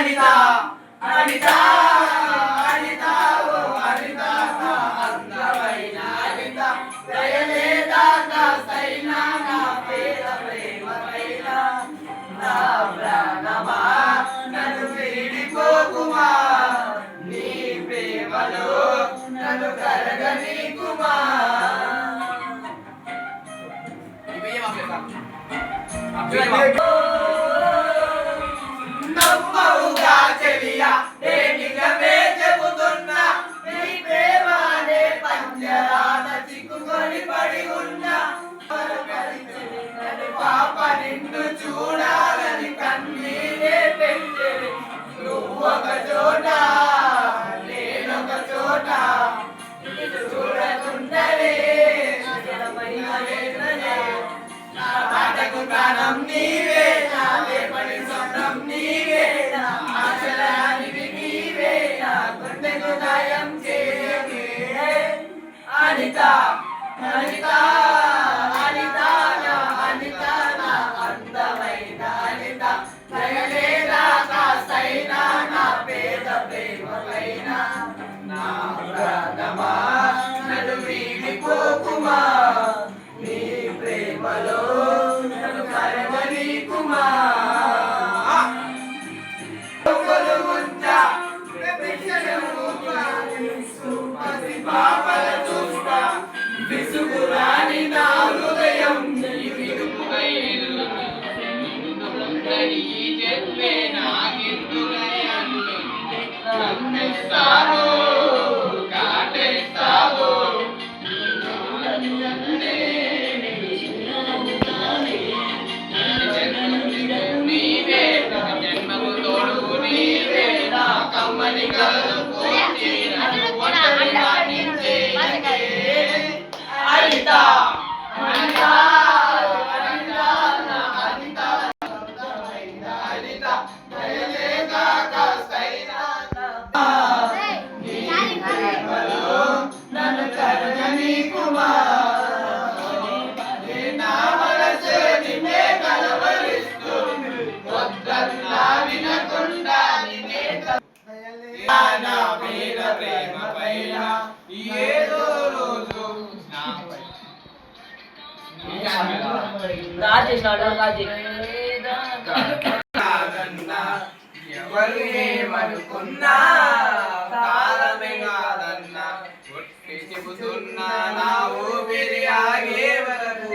అనిత అనిత అనిత ఓ అనిత అందమైన అనిత దయలేదా కాస్తైనా నా పేద ప్రేమకైన నా ప్రాణమా నన్ను వీడిపోకుమా నీ ప్రేమలో నన్ను కరగనీకుమా నమ్మవుగా చెలియా నిజమే చెబుతున్నా నీ ప్రేమనే పంజరాన చిక్కుకొని పడి ఉన్నా పాప నిన్ను చూడాలని కన్నీరే పెట్టెను నువ్వొక చోట నేనొక చోట చూడకుండలే నా పాటకు ప్రాణం నీవే నా లేపడి స్వప్నం నీవే నా ఆశలానివి నీవే నా గుండెకు గాయం చేయకే అనిత అనిత అనిత నా అనిత నా అందమైన అనిత దయలేదా కాస్తైనా నా పేద ప్రేమకైన నా ప్రాణమా నన్ను వీడిపోకుమా నీ ప్రేమలో నన్ను కరగనీకుమా పాపల చూస్తా విసుగురాని నా హృదయం చెప్పే నాకెందుకయ్యాను కాటేస్తావో నీవే జన్మకు తోడు నీవే నా కమ్మని కలలు పోతే అనిత అనిత అనిత నా అనిత అనిత దయలేదా కాస్తైనా నీ ప్రేమలో నన్ను కరగనీకుమా నా మనసు నిన్నే కలవరిస్తుంది వద్దన్నా వినకుండా నిన్నే నా మీద ప్రేమ పైన ఏదో రోజు ఎవరు ఏమనుకున్నా కాలమే కాదన్నా కొట్టి చెబుతున్నా నా ఊపిరి ఆగే వరకు